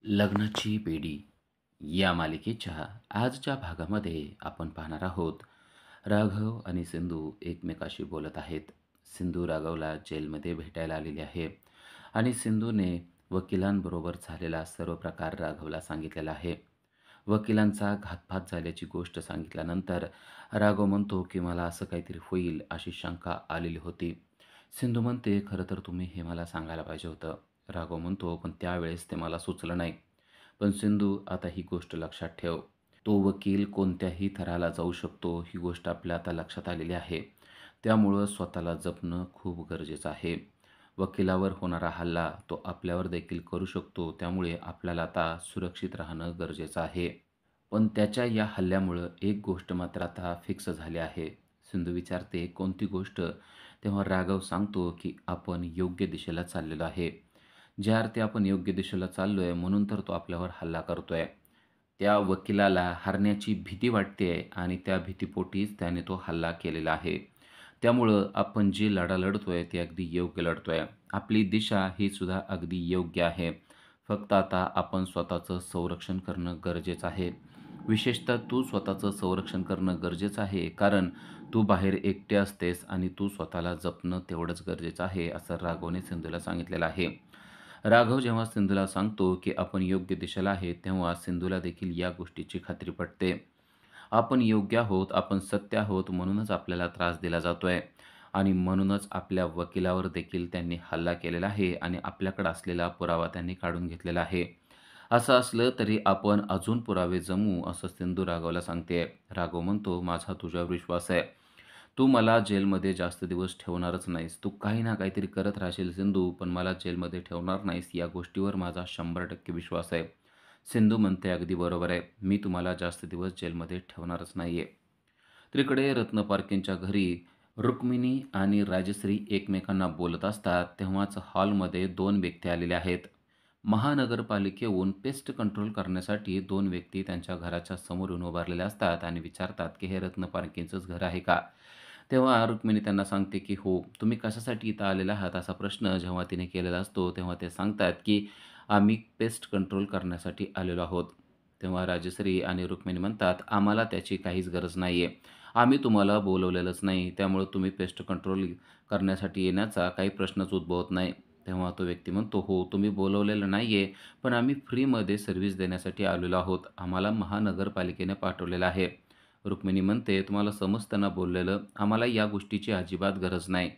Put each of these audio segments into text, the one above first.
लग्नाची बेडी या मालिकेच्या आजच्या भागामध्ये आपण पाहणार आहोत. राघव आणि सिंधू एकमेकाशी बोलत आहेत. सिंधू राघवला जेलमध्ये भेटायला आलेली आहे आणि सिंधूने वकिलांबरोबर झालेला सर्व प्रकार राघवला सांगितलेला आहे. वकिलांचा घातपात झाल्याची गोष्ट सांगितल्यानंतर राघव म्हणतो की मला असं काहीतरी होईल अशी शंका आलेली होती. सिंधू म्हणते खरं तर तुम्ही हे मला सांगायला पाहिजे होतं. राघव म्हणतो पण त्यावेळेस ते मला सुचलं नाही. पण सिंधू आता ही गोष्ट लक्षात ठेव. तो वकील कोणत्याही थराला जाऊ शकतो ही गोष्ट आपल्या आता लक्षात आलेली आहे. त्यामुळं स्वतःला जपणं खूप गरजेचं आहे. वकिलावर होणारा हल्ला तो आपल्यावर देखील करू शकतो. त्यामुळे आपल्याला आता सुरक्षित राहणं गरजेचं आहे. पण त्याच्या या हल्ल्यामुळं एक गोष्ट मात्र आता फिक्स झाली आहे. सिंधू विचारते कोणती गोष्ट? तेव्हा राघव सांगतो की आपण योग्य दिशेला चाललेलो आहे. ज्या अर्थी आपण योग्य दिशेला चाललोय म्हणून तर तो आपल्यावर हल्ला करतोय. त्या वकिलाला हरण्याची भीती वाटतेय आणि त्या भीतीपोटीच त्याने तो हल्ला केलेला आहे. त्यामुळं आपण जी लढा लढतोय ती अगदी योग्य लढतोय. आपली दिशा ही सुद्धा अगदी योग्य आहे. फक्त आता आपण स्वतःचं संरक्षण करणं गरजेचं आहे. विशेषतः तू स्वतःचं संरक्षण करणं गरजेचं आहे, कारण तू बाहेर एकटे असतेस आणि तू स्वतःला जपणं तेवढंच गरजेचं आहे, असं राघवने सिंधूला सांगितलेलं आहे. राघव जेव्हा सिंधूला सांगतो की आपण योग्य दिशेला आहे, तेव्हा सिंधूला देखील या गोष्टीची खात्री पटते. आपण योग्य आहोत, आपण सत्य आहोत म्हणूनच आपल्याला त्रास दिला जातोय आणि म्हणूनच आपल्या वकिलावर देखील त्यांनी हल्ला केलेला आहे आणि आपल्याकडे असलेला पुरावा त्यांनी काढून घेतलेला आहे. असं असलं तरी आपण अजून पुरावे जमवू असं सिंधू राघवला सांगते. राघव म्हणतो, माझा तुझ्यावर विश्वास आहे. तू मला जेलमध्ये जास्त दिवस ठेवणारच नाहीस. तू काही ना काहीतरी करत राहशील सिंधू, पण मला जेलमध्ये ठेवणार नाहीस या गोष्टीवर माझा 100% विश्वास आहे. सिंधू म्हणते, अगदी बरोबर आहे. मी तुम्हाला जास्त दिवस जेलमध्ये ठेवणारच नाहीये. तर इकडे रत्न पारखेंच्या घरी रुक्मिणी आणि राजश्री एकमेकांना बोलत असतात. तेव्हाच हॉलमध्ये 2 व्यक्ती आलेल्या आहेत. महानगरपालिकेहून पेस्ट कंट्रोल करण्यासाठी 2 व्यक्ती त्यांच्या घराच्या समोर येऊन उभारलेले असतात आणि विचारतात की हे रत्न पारखेंचंच घर आहे का? तेव्हा रुक्मिणी त्यांना सांगते की हो, तुम्ही कशासाठी इथं आलेला आहात? असा प्रश्न जेव्हा तिने केलेला असतो, तेव्हा ते सांगतात की आम्ही पेस्ट कंट्रोल करण्यासाठी आलेलो आहोत. तेव्हा राजश्री आणि रुक्मिणी म्हणतात, आम्हाला त्याची काहीच गरज नाहीये. आम्ही तुम्हाला बोलवलेलंच नाही. त्यामुळे तुम्ही पेस्ट कंट्रोल करण्यासाठी येण्याचा काही प्रश्नच उद्भवत नाही. तेव्हा तो व्यक्ती म्हणतो, हो, तुम्ही बोलवलेलं नाहीये, पण आम्ही फ्रीमध्ये सर्व्हिस देण्यासाठी आलेलो आहोत. आम्हाला महानगरपालिकेने पाठवलेलं आहे. रुक्मिणी म्हणते, तुम्हाला समजतं बोललेलं? आम्हाला या गोष्टीची अजिबात गरज नाही.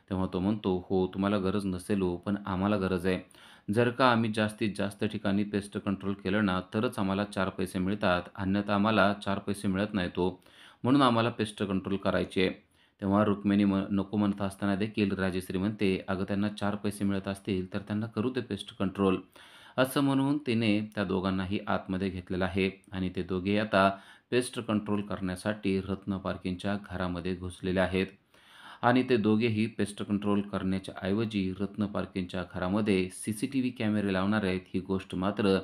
तेव्हा तो म्हणतो, हो, तुम्हाला गरज नसेल हो, पण आम्हाला गरज आहे. जर का आम्ही जास्तीत जास्त ठिकाणी पेस्ट कंट्रोल केलं ना, तरच आम्हाला 4 पैसे मिळतात. अन्यथा आम्हाला 4 पैसे मिळत नाहीत हो. म्हणून आम्हाला पेस्ट कंट्रोल करायची आहे. तेव्हा रुक्मिणी नको म्हणत असताना देखील राजश्री म्हणते, "अगं त्यांना 4 पैसे मिळत असतील, तर त्यांना करू दे पेस्ट कंट्रोल." असं म्हणून तिने त्या दोघांनाही आतमध्ये घेतलेलं आहे आणि ते दोघे आता पेस्ट कंट्रोल करण्यासाठी रत्न पारखेंच्या घरामध्ये घुसलेले आहेत. आणि ते दोघेही पेस्ट कंट्रोल करण्याच्या ऐवजी रत्न पारखेंच्या घरामध्ये सीसीटीव्ही कॅमेरे लावणार आहेत, ही गोष्ट मात्र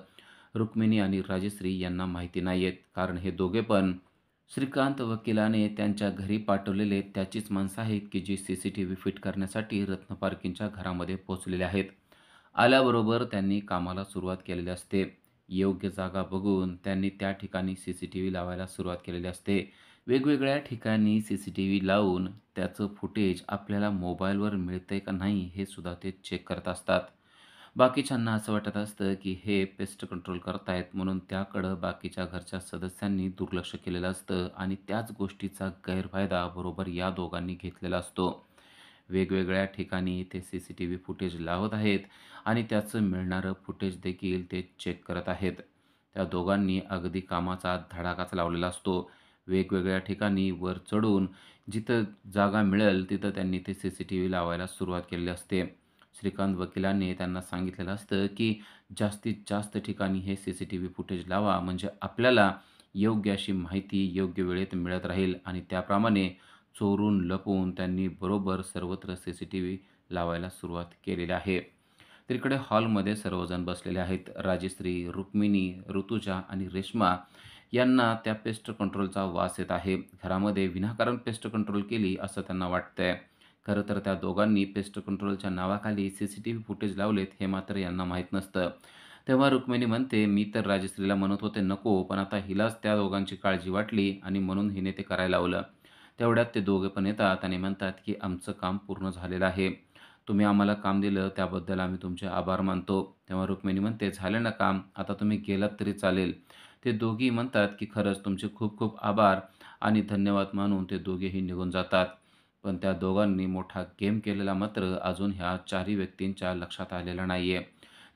रुक्मिणी आणि राजश्री यांना माहिती नाही आहेत. कारण हे दोघे पण श्रीकांत वकिलाने त्यांच्या घरी पाठवलेले त्याचीच माणसं आहेत, की जी सीसीटीव्ही फिट करण्यासाठी रत्न पारखेंच्या घरामध्ये पोहोचलेले आहेत. आल्याबरोबर त्यांनी कामाला सुरुवात केलेली असते. योग्य जागा बघून त्यांनी त्या ठिकाणी सीसीटीव्ही लावायला सुरुवात केलेली असते. वेगवेगळ्या ठिकाणी सीसीटीव्ही लावून त्याचं फुटेज आपल्याला मोबाईलवर मिळतंय का नाही हे सुद्धा ते चेक करत असतात. बाकीच्यांना असं वाटत असतं, की हे पेस्ट कंट्रोल करतायत म्हणून त्याकडं बाकीच्या घरच्या सदस्यांनी दुर्लक्ष केलेलं असतं आणि त्याच गोष्टीचा गैरफायदा बरोबर या दोघांनी घेतलेला असतो. वेगवेगळ्या ठिकाणी ते सीसीटीव्ही फुटेज लावत आहेत आणि त्याचं मिळणारं फुटेज देखील ते चेक करत आहेत. त्या दोघांनी अगदी कामाचा धडाकाच लावलेला असतो. वेगवेगळ्या ठिकाणी वर चढून जिथं जागा मिळेल तिथं त्यांनी ते सीसीटीव्ही लावायला सुरुवात केलेली असते. श्रीकांत वकिलांनी त्यांना सांगितलेलं असतं, की जास्तीत जास्त ठिकाणी हे सीसीटीव्ही फुटेज लावा म्हणजे आपल्याला योग्य अशी माहिती योग्य वेळेत मिळत राहील आणि त्याप्रमाणे चोरून लपवून त्यांनी बरोबर सर्वत्र सीसीटीव्ही लावायला सुरुवात केलेली आहे. तर इकडे हॉलमध्ये सर्वजण बसलेले आहेत. राजश्री, रुक्मिणी, ऋतुजा आणि रेश्मा यांना त्या पेस्ट कंट्रोलचा वास येत आहे. घरामध्ये विनाकारण पेस्ट कंट्रोल केली असं त्यांना वाटतंय. खरं तर त्या दोघांनी पेस्ट कंट्रोलच्या नावाखाली सीसीटीव्ही फुटेज लावलेत हे मात्र यांना माहीत नसतं. तेव्हा रुक्मिणी म्हणते, "मी तर राजश्रीला म्हणत होते नको, पण आता हिलाच त्या दोघांची काळजी वाटली आणि म्हणून हिने ते करायला लावलं." तेवढ्यात ते दोघे पण येतात आणि म्हणतात, की "आमचं काम पूर्ण झालेलं आहे. तुम्ही आम्हाला काम दिलं त्याबद्दल आम्ही तुमचे आभार मानतो." तेव्हा रुक्मिणी म्हणते, "झालं ना काम, आता तुम्ही गेलात तरी चालेल." ते दोघेही म्हणतात, की "खरंच तुमचे खूप खूप आभार" आणि धन्यवाद मानून ते दोघेही निघून जातात. पण त्या दोघांनी मोठा गेम केलेला मात्र अजून ह्या चारही व्यक्तींच्या लक्षात आलेला नाहीये.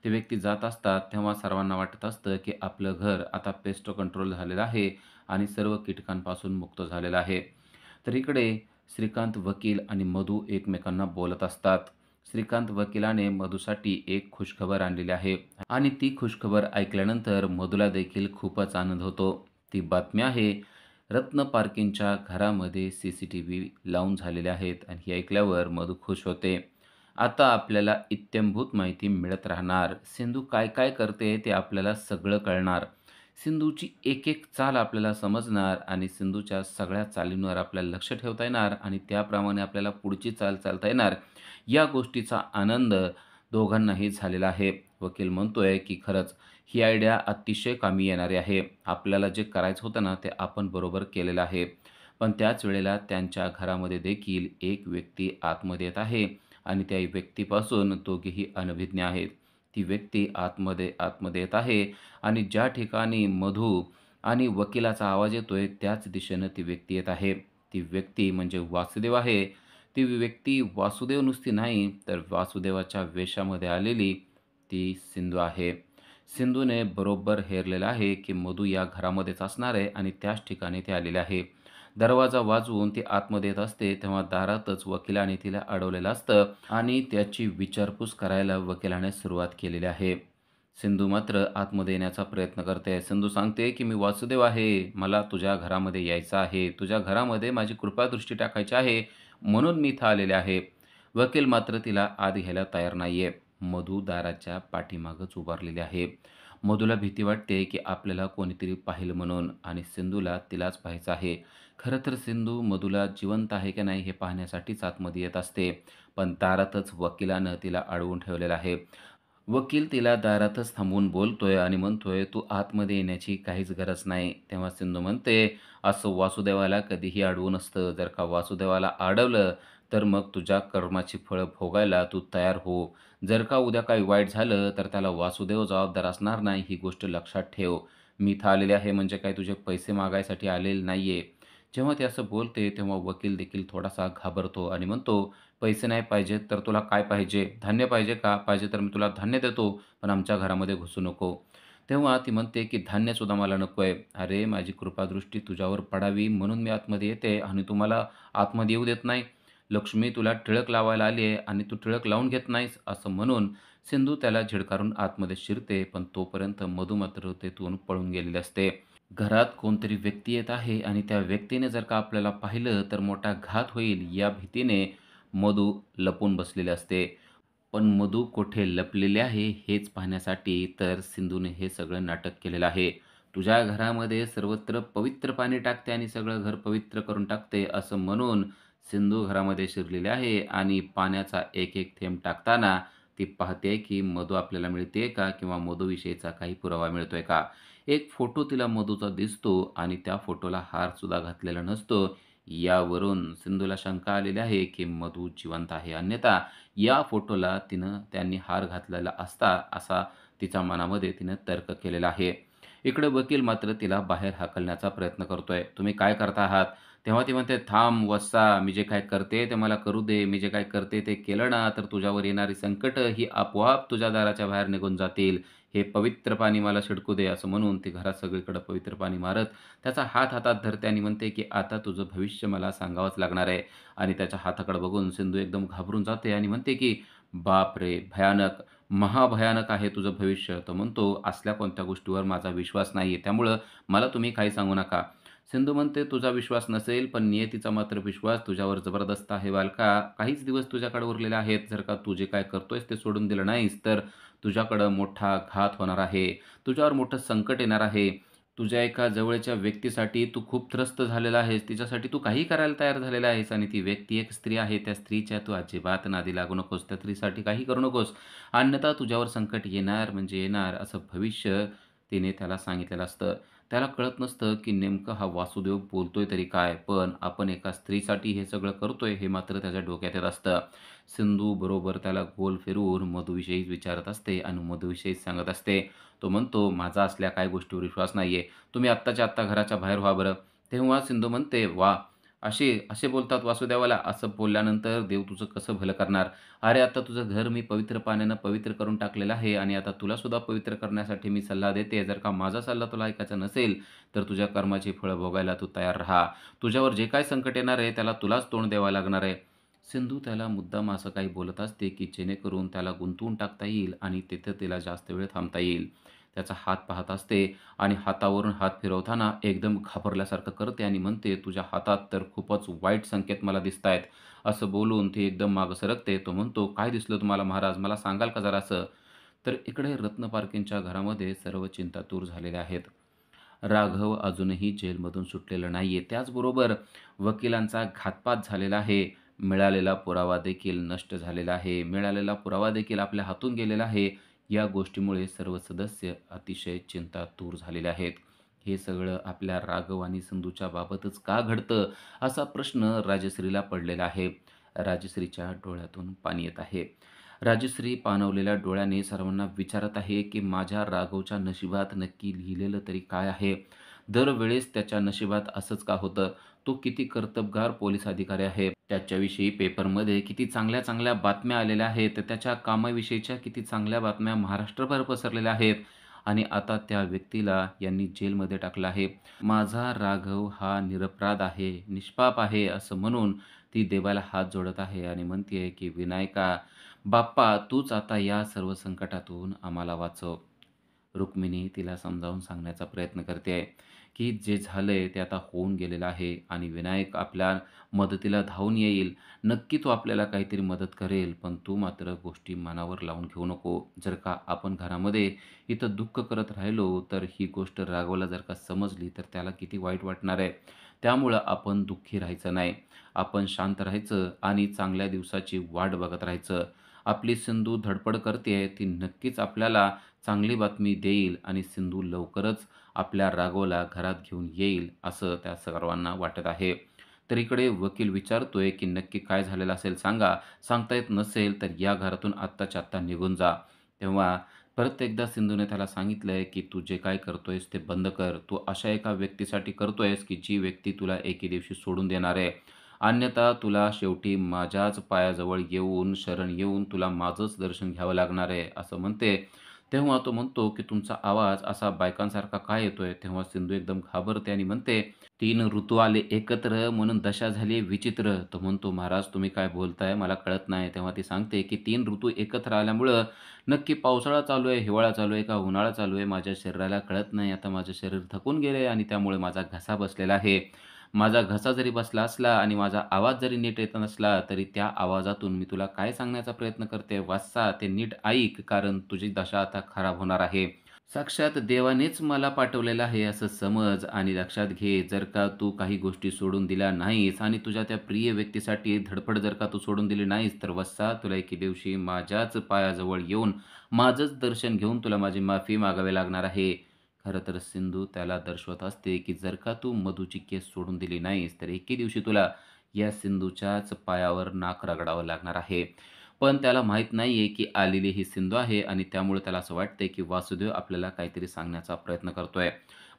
ते व्यक्ती जात असतात तेव्हा सर्वांना वाटत असतं, की आपलं घर आता पेस्ट कंट्रोल झालेलं आहे आणि सर्व कीटकांपासून मुक्त झालेलं आहे. तर इकडे श्रीकांत वकील आणि मधू एकमेकांना बोलत असतात. श्रीकांत वकिलाने मधूसाठी एक खुशखबर आणलेली आहे आणि ती खुशखबर ऐकल्यानंतर मधूला देखील खूपच आनंद होतो. ती बातमी आहे, रत्न पारखींच्या घरामध्ये CCTV लावून झालेले आहेत आणि हे ऐकल्यावर मधू खुश होते. आता आपल्याला इत्थंभूत माहिती मिळत राहणार. सिंधू काय-काय करते ते आपल्याला सगळं कळणार. सिंधूची एक-एक चाल आपल्याला समजणार आणि सिंधूच्या सगळ्या चालींवर आपल्याला लक्ष ठेवता येणार आणि त्याप्रमाणे आपल्याला पुढची चाल चालता येणार. या गोष्टीचा आनंद दोघांनाही झालेला आहे. वकील म्हणतोय, की खरंच ही आयडिया अतिशय कामी येणारी आहे. आपल्याला जे करायचं होतं ना, ते आपण बरोबर केलेलं आहे. पण त्याच वेळेला त्यांच्या घरामध्ये देखील एक व्यक्ती आतमध्ये येत आहे आणि त्या व्यक्तीपासून दोघेही अनभिज्ञ आहेत. ती व्यक्ती आतमध्ये येत आहे आणि ज्या ठिकाणी मधू आणि वकिलाचा आवाज येतोय त्याच दिशेनं ती व्यक्ती येत आहे. ती व्यक्ती म्हणजे वासुदेव आहे. ती व्यक्ती वासुदेव नुसती नाही, तर वासुदेवाच्या वेशामध्ये आलेली ती सिंधू आहे. सिंधूने बरोबर हेरलेलं आहे, की मधू या घरामध्येच असणार आहे आणि त्याच ठिकाणी ती आलेली आहे. दरवाजा वाजवून ती आतमध्ये येत असते, तेव्हा दारातच वकिलाने तिला अडवलेलं असतं आणि त्याची विचारपूस करायला वकिलाने सुरुवात केलेली आहे. सिंधू मात्र आतमध्ये येण्याचा प्रयत्न करते. सिंधू सांगते, की "मी वासुदेव आहे. मला तुझ्या घरामध्ये यायचं आहे. तुझ्या घरामध्ये माझी कृपादृष्टी टाकायची आहे, म्हणून मी इथं आलेले आहे." वकील मात्र तिला आत घ्यायला तयार नाहीये. मधू दाराच्या पाठीमागच उभारलेली आहे. मधूला भीती वाटते, की आपल्याला कोणीतरी पाहिलं म्हणून आणि सिंधूला तिलाच पाहायचं आहे. खरं तर सिंधू मधूला जिवंत आहे की नाही हे पाहण्यासाठीच आतमध्ये येत असते. पण दारातच वकिलानं तिला अडवून ठेवलेलं आहे. वकील तिला दारातच थांबवून बोलतोय आणि म्हणतोय, "तू आतमध्ये येण्याची काहीच गरज नाही." तेव्हा सिंधू म्हणते, "असं वासुदेवाला कधीही अडवू नसतं. जर का वासुदेवाला अडवलं, तर मग तुझ्या कर्माची फळं भोगायला तू तयार हो. जर का उद्या काही वाईट झालं, तर त्याला वासुदेव जबाबदार असणार नाही, ही गोष्ट लक्षात ठेव. मी इथं आलेले आहे म्हणजे काही तुझे पैसे मागायसाठी आलेले नाहीये." जेव्हा ती असं बोलते, तेव्हा वकील देखील थोडासा घाबरतो आणि म्हणतो, "पैसे नाही पाहिजेत तर तुला काय पाहिजे? धान्य पाहिजे का? पाहिजे तर मी तुला धान्य देतो, पण आमच्या घरामध्ये घुसू नको." तेव्हा ती म्हणते, की "धान्यसुद्धा मला नको आहे. अरे, माझी कृपादृष्टी तुझ्यावर पडावी म्हणून मी आतमध्ये येते आणि तू मला आतमध्ये येऊ देत नाही. लक्ष्मी तुला टिळक लावायला आली आहे आणि तू टिळक लावून घेत नाहीस." असं म्हणून सिंधू त्याला झिडकारून आतमध्ये शिरते, पण तोपर्यंत मधू मात्र तेथून पळून गेलेली असते. घरात कोणतरी व्यक्ती येत आहे आणि त्या व्यक्तीने जर का आपल्याला पाहिलं तर मोठा घात होईल या भीतीने मधू लपून बसलेले असते. पण मधू कुठे लपलेले आहे हेच पाहण्यासाठी तर सिंधूने हे सगळं नाटक केलेलं आहे. तुझ्या घरामध्ये सर्वत्र पवित्र पाणी टाकते आणि सगळं घर पवित्र करून टाकते असं म्हणून सिंधू घरामध्ये शिरलेली आहे आणि पाण्याचा एक-एक थेंब टाकताना ती पाहते की मधू आपल्याला मिळते का किंवा मधूविषयीचा काही पुरावा मिळतोय का? एक फोटो तिला मधूचा दिसतो आणि त्या फोटोला हारसुद्धा घातलेला नसतो. यावरून सिंधूला शंका आलेली आहे की मधू जिवंत आहे. अन्यथा या फोटोला त्यांनी हार घातलेला असता, असा तिच्या मनामध्ये तिनं तर्क केलेला आहे. इकडे वकील मात्र तिला बाहेर हाकलण्याचा प्रयत्न करतोय. "तुम्ही काय करता आहात?" तेव्हा ती म्हणते, "थांब वत्सा, मी जे काय करते ते मला करू दे. मी जे काय करते ते केलं ना, तर तुझ्यावर येणारी संकटं ही आपोआप तुझ्या दाराच्या बाहेर निघून जातील. हे पवित्र पाणी मला शिडकू दे." असं म्हणून ती घरात सगळीकडे पवित्र पाणी मारत त्याचा हात हातात धरते आणि म्हणते, की "आता तुझं भविष्य मला सांगावंच लागणार आहे." आणि त्याच्या हाताकडे बघून सिंधू एकदम घाबरून जाते आणि म्हणते, की "बापरे! भयानक, महाभयानक आहे तुझं भविष्य." तो म्हणतो, "असल्या कोणत्या गोष्टीवर माझा विश्वास नाहीये, त्यामुळं मला तुम्ही काही सांगू नका." सिंधू म्हणते, "तुझा विश्वास नसेल, पण नियतीचा मात्र विश्वास तुझ्यावर जबरदस्त आहे बालका. काहीच दिवस तुझ्याकडे उरलेले आहेत. जर का तू जे काय करतोयस ते सोडून दिलं नाहीस, तर तुझ्याकडं मोठा घात होणार आहे. तुझ्यावर मोठं संकट येणार आहे. तुझ्या एका जवळच्या व्यक्तीसाठी तू खूप त्रस्त झालेला आहेस. तिच्यासाठी तू काहीही करायला तयार झालेला आहेस आणि ती व्यक्ती एक स्त्री आहे. त्या स्त्रीच्या तू अजिबात नादी लागू नकोस. त्या स्त्रीसाठी काही करू नकोस. अन्यथा तुझ्यावर संकट येणार म्हणजे येणार असं भविष्य तिने त्याला सांगितलेलं असतं. त्याला कळत नसतं, की नेमकं हा वासुदेव बोलतोय तरी काय? पण आपण एका स्त्रीसाठी हे सगळं करतोय हे मात्र त्याच्या डोक्यात येत असतं. सिंधू बरोबर त्याला गोल फिरवून मधूविषयीच विचारत असते आणि मधूविषयीच सांगत असते. तो म्हणतो, "माझा असल्या काही गोष्टीवर विश्वास नाहीये. तुम्ही आत्ताच्या आत्ता घराच्या बाहेर व्हा बरं." तेव्हा सिंधू म्हणते, "वाह! असे बोलतात वासुदेवाला? असं बोलल्यानंतर देव तुझं कसं भलं करणार? अरे, आता तुझं घर मी पवित्र पाण्यानं पवित्र करून टाकलेलं आहे आणि आता तुला सुद्धा पवित्र करण्यासाठी मी सल्ला देते. जर का माझा सल्ला तुला ऐकायचा नसेल, तर तुझ्या कर्माची फळं भोगायला तू तयार राहा. तुझ्यावर जे काही संकट येणार आहे, त्याला तुलाच तोंड द्यावं लागणार आहे." सिंधू त्याला मुद्दाम असं काही बोलत असते, की जेणेकरून त्याला गुंतवून टाकता येईल आणि तिथं तिला जास्त वेळ थांबता येईल. त्याचा हात पाहत असते आणि हातावरून हात फिरवताना एकदम घाबरल्यासारखं करते आणि म्हणते, "तुझ्या हातात तर खूपच वाईट संकेत मला दिसतायत." असं बोलून ती एकदम मागं सरकते. तो म्हणतो, "काय दिसलं तुम्हाला महाराज? मला सांगाल का जरासं?" तर इकडे रत्नपारखींच्या घरामध्ये सर्व चिंतातूर झालेले आहेत. राघव अजूनही जेलमधून सुटलेला नाहीये. त्याचबरोबर वकिलांचा घातपात झालेला आहे. मिळालेला पुरावा देखील नष्ट झालेला आहे. मिळालेला पुरावा देखील आपल्या हातून गेलेला आहे. या गोष्टीमुळे सर्व सदस्य अतिशय चिंतातूर झालेले आहेत. हे सगळं आपल्या राघव आणि सिंधूच्या बाबतच का घडतं? असा प्रश्न राजश्रीला पडलेला आहे. राजश्रीच्या डोळ्यातून पाणी येत आहे. राजश्री पाणवलेल्या डोळ्याने सर्वांना विचारत आहे, की माझ्या राघवच्या नशिबात नक्की लिहिलेलं तरी काय आहे? दरवेळेस त्याच्या नशिबात असंच का होतं? तो किती कर्तबगार पोलीस अधिकारी आहे. त्याच्याविषयी पेपरमध्ये किती चांगल्या-चांगल्या बातम्या आलेल्या आहेत. त्याच्या कामाविषयीच्या किती चांगल्या बातम्या महाराष्ट्रभर पसरलेल्या आहेत आणि आता त्या व्यक्तीला यांनी जेलमध्ये टाकलं आहे. माझा राघव हा निरपराध आहे, निष्पाप आहे असं म्हणून ती देवाला हात जोडत आहे आणि म्हणते की "विनायका, बाप्पा तूच आता या सर्व संकटातून आम्हाला वाचव." रुक्मिणी तिला समजावून सांगण्याचा प्रयत्न करते की जे झालंय ते आता होऊन गेलेलं आहे आणि विनायक आपल्या मदतीला धावून येईल. नक्की तो आपल्याला काहीतरी मदत करेल, पण तू मात्र गोष्टी मनावर लावून घेऊ नको. जर का आपण घरामध्ये इथं दुःख करत राहिलो, तर ही गोष्ट राघवला जर का समजली, तर त्याला किती वाईट वाटणार आहे. त्यामुळं आपण दुःखी राहायचं नाही. आपण शांत राहायचं आणि चांगल्या दिवसाची वाट बघत राहायचं. आपली सिंधू धडपड करतेय, ती नक्कीच आपल्याला चांगली बातमी देईल आणि सिंधू लवकरच आपल्या राघवला घरात घेऊन येईल, असं त्या सर्वांना वाटत आहे. तर इकडे वकील विचारतोय, की "नक्की काय झालेलं असेल सांगा. सांगता येत नसेल तर या घरातून आत्ताच्या आत्ता निघून जा." तेव्हा परत एकदा सिंधूने त्याला सांगितलंय, की "तू जे काही करतोयस ते बंद कर. तू अशा एका व्यक्तीसाठी करतोयस, की जी व्यक्ती तुला एके दिवशी सोडून देणार आहे. अन्यथा तुला शेवटी माझ्याच पायाजवळ येऊन, शरण येऊन तुला माझंच दर्शन घ्यावं लागणार आहे." असं म्हणते. तेव्हा तो म्हणतो, की "तुमचा आवाज असा बायकांसारखा का येतोय?" तेव्हा सिंधू एकदम घाबरते आणि म्हणते, "3 ऋतू आले एकत्र म्हणून दशा झाली विचित्र." तो म्हणतो, "महाराज तुम्ही काय बोलताय? मला कळत नाही." तेव्हा ती सांगते, की 3 ऋतू एकत्र आल्यामुळं नक्की पावसाळा चालू आहे, हिवाळा चालू आहे का उन्हाळा चालू आहे माझ्या शरीराला कळत नाही. आता माझं शरीर थकून गेलंय आणि त्यामुळे माझा घसा बसलेला आहे. माझा घसा जरी बसला असला आणि माझा आवाज जरी नीट येत नसला, तरी त्या आवाजातून मी तुला काय सांगण्याचा प्रयत्न करते, वास्सा ते नीट ऐक, कारण तुझी दशा आता खराब होणार आहे. साक्षात देवानेच मला पाठवलेलं आहे असं समज आणि लक्षात घे, जर का तू काही गोष्टी सोडून दिल्या नाहीस आणि तुझ्या त्या प्रिय व्यक्तीसाठी धडपड जर का तू सोडून दिली नाहीस, तर वत्सा तुला एके दिवशी माझ्याच पायाजवळ येऊन माझंच दर्शन घेऊन तुला माझी माफी मागावी लागणार आहे. खरं तर सिंधू त्याला दर्शवत असते, की जर का तू मधूची केस सोडून दिली नाहीस, तर एके दिवशी तुला या सिंधूच्याच पायावर नाक रगडावं लागणार आहे. पण त्याला माहीत नाहीये, की आलेली ही सिंधू आहे आणि त्यामुळे त्याला असं वाटतंय, की वासुदेव आपल्याला काहीतरी सांगण्याचा प्रयत्न करतोय.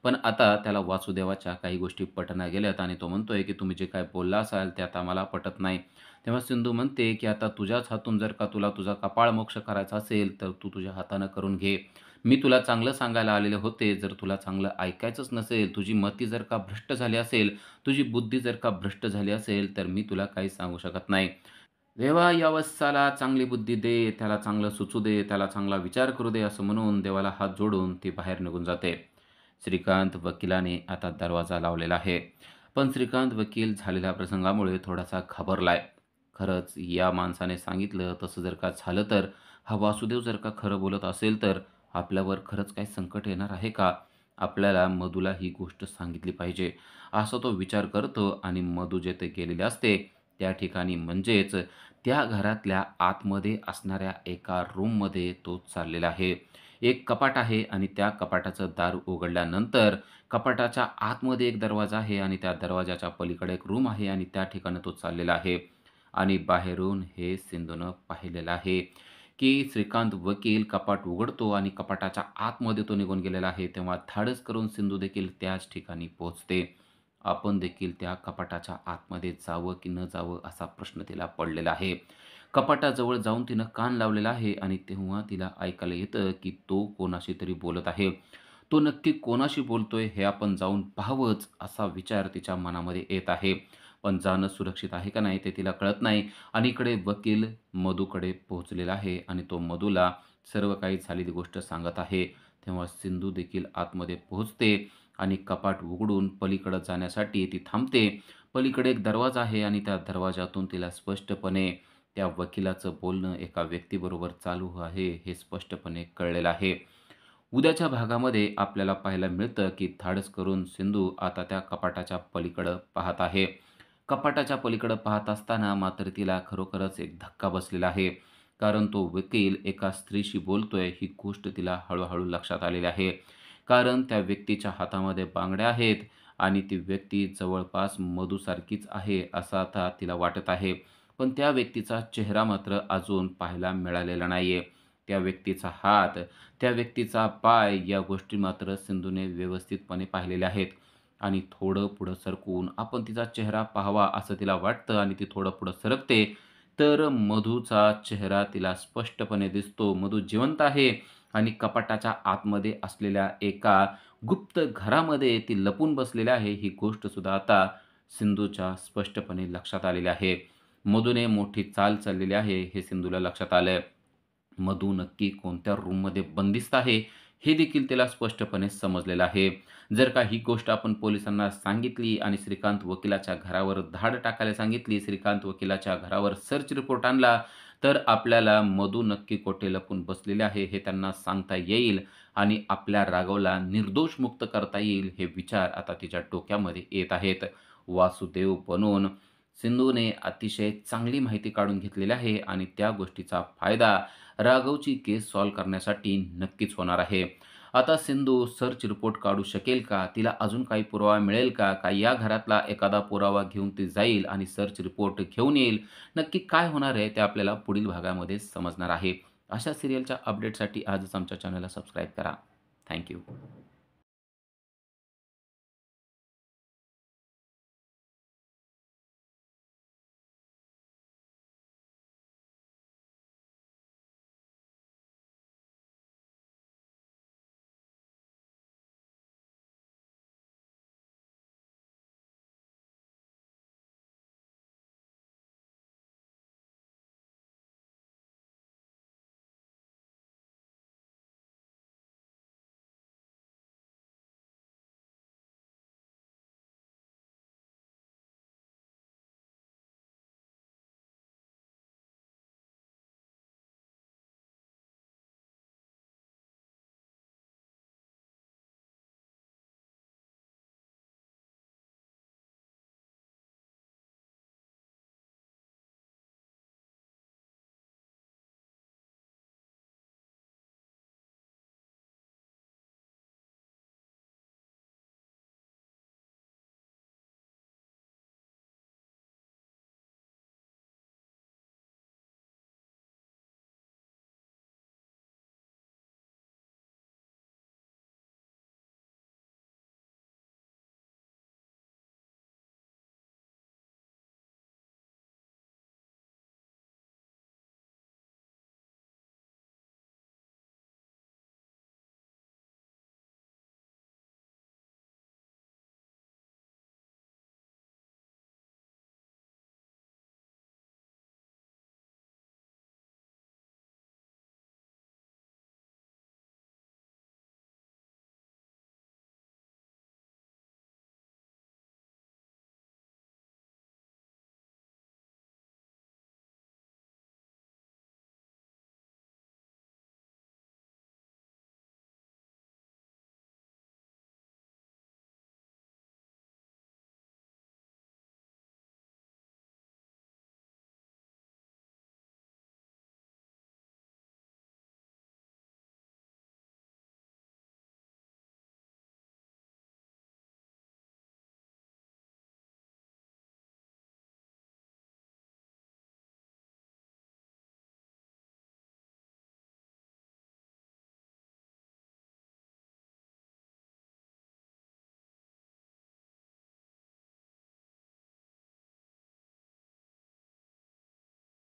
पण आता त्याला वासुदेवाच्या काही गोष्टी पटना गेल्यात आणि तो म्हणतोय, की "तुम्ही जे काही बोलला असाल ते आता मला पटत नाही." तेव्हा सिंधू म्हणते, की "आता तुझ्याच हातून जर का तुला तुझा कपाळमोक्ष करायचा असेल, तर तू तुझ्या हातानं करून घे. मी तुला चांगलं सांगायला आलेले होते. जर तुला चांगलं ऐकायचंच नसेल, तुझी मती जर का भ्रष्ट झाली असेल, तुझी बुद्धी जर का भ्रष्ट झाली असेल, तर मी तुला काही सांगू शकत नाही." देवा या वत्साला चांगली बुद्धी दे, त्याला चांगलं सुचू दे, त्याला चांगला विचार करू दे, असं म्हणून देवाला हात जोडून ती बाहेर निघून जाते. श्रीकांत वकिलाने आता दरवाजा लावलेला आहे. पण श्रीकांत वकील झालेल्या प्रसंगामुळे थोडासा घाबरलाय. खरंच या माणसाने सांगितलं तसं जर का झालं तर, हा वासुदेव जर का खरं बोलत असेल तर आपल्यावर खरंच काही संकट येणार आहे का? आपल्याला मधूला ही गोष्ट सांगितली पाहिजे, असा तो विचार करतो आणि मधू जेथे गेलेले असते त्या ठिकाणी म्हणजेच त्या घरातल्या आतमध्ये असणाऱ्या एका रूममध्ये तो चाललेला आहे. एक कपाट आहे आणि त्या कपाटाचं दार उघडल्यानंतर कपाटाच्या आतमध्ये एक दरवाजा आहे आणि त्या दरवाजाच्या पलीकडे एक रूम आहे आणि त्या ठिकाणी तो चाललेला आहे. आणि बाहेरून हे सिंधूनं पाहिलेलं आहे, की श्रीकांत वकील कपाट उघडतो आणि कपाटाच्या आतमध्ये तो निघून गेलेला आहे. तेव्हा धाडस करून सिंधू देखील त्याच ठिकाणी पोहोचते. आपण देखील त्या कपाटाच्या आतमध्ये जावं की न जावं असा प्रश्न तिला पडलेला आहे. कपाटाजवळ जाऊन तिनं कान लावलेला आहे आणि तेव्हा तिला ऐकायला येतं, की तो कोणाशी तरी बोलत आहे. तो नक्की कोणाशी बोलतोय हे आपण जाऊन पाहावंच असा विचार तिच्या मनामध्ये येत आहे. पण जाणं सुरक्षित आहे का नाही ते तिला कळत नाही आणि इकडे वकील मधूकडे पोहोचलेला आहे आणि तो मधूला सर्व काही झालेली गोष्ट सांगत आहे. तेव्हा सिंधू देखील आतमध्ये पोहोचते आणि कपाट उघडून पलीकडे जाण्यासाठी ती थांबते. पलीकडे एक दरवाजा आहे आणि त्या दरवाजातून तिला स्पष्टपणे त्या वकिलाचं बोलणं एका व्यक्तीबरोबर चालू आहे हे स्पष्टपणे कळलेलं आहे. उद्याच्या भागामध्ये आपल्याला पाहायला मिळतं, की धाडस करून सिंधू आता त्या कपाटाच्या पलीकडं पाहत आहे. कपाटाच्या पलीकडं पाहत असताना मात्र तिला खरोखरच एक धक्का बसलेला आहे. कारण तो वकील एका स्त्रीशी बोलतोय ही गोष्ट तिला हळू लक्षात आलेली आहे. कारण त्या व्यक्तीच्या हातामध्ये बांगड्या आहेत आणि ती व्यक्ती जवळपास मधूसारखीच आहे असं आता तिला वाटत आहे. पण त्या व्यक्तीचा चेहरा मात्र अजून पाहायला मिळालेला नाहीये. त्या व्यक्तीचा हात, त्या व्यक्तीचा पाय या गोष्टी मात्र सिंधूने व्यवस्थितपणे पाहिलेल्या आहेत. आणि थोडं पुढं सरकून आपण तिचा चेहरा पाहावा असं तिला वाटतं आणि ती थोडं पुढं सरकते. तर मधूचा चेहरा तिला स्पष्टपणे दिसतो. मधू जिवंत आहे आणि कपाटाच्या आतमध्ये असलेल्या एका गुप्त घरामध्ये ती लपून बसलेली आहे. ही गोष्ट सुद्धा आता सिंधूच्या स्पष्टपणे लक्षात आलेली आहे. मधूने मोठी चाल चाललेली आहे हे सिंधूला लक्षात आलंय. मधू नक्की कोणत्या रूममध्ये बंदिस्त आहे, हे देखील त्याला स्पष्टपणे समजलेलं आहे. जर का ही गोष्ट आपण पोलिसांना सांगितली आणि श्रीकांत वकिलाच्या घरावर धाड टाकायला सांगितली, श्रीकांत वकिलाच्या घरावर सर्च रिपोर्ट आणला, तर आपल्याला मधू नक्की कोठे लपून बसलेले आहे, हे त्यांना सांगता येईल आणि आपल्या राघवला निर्दोष मुक्त करता येईल, हे विचार आता तिच्या डोक्यामध्ये येत आहेत. वासुदेव बनून सिंधूने अतिशय चांगली माहिती काढून घेतलेली आहे आणि त्या गोष्टीचा फायदा राघवची केस सॉल्व्ह करण्यासाठी नक्कीच होणार आहे. आता सिंधू सर्च रिपोर्ट काढू शकेल का? तिला अजून काही पुरावा मिळेल का? का या घरातला एखादा पुरावा घेऊन ती जाईल आणि सर्च रिपोर्ट घेऊन येईल? नक्की काय होणार आहे ते आपल्याला पुढील भागामध्ये समजणार आहे. अशा सीरियलच्या अपडेटसाठी आजच आमच्या चॅनलला सबस्क्राईब करा. थँक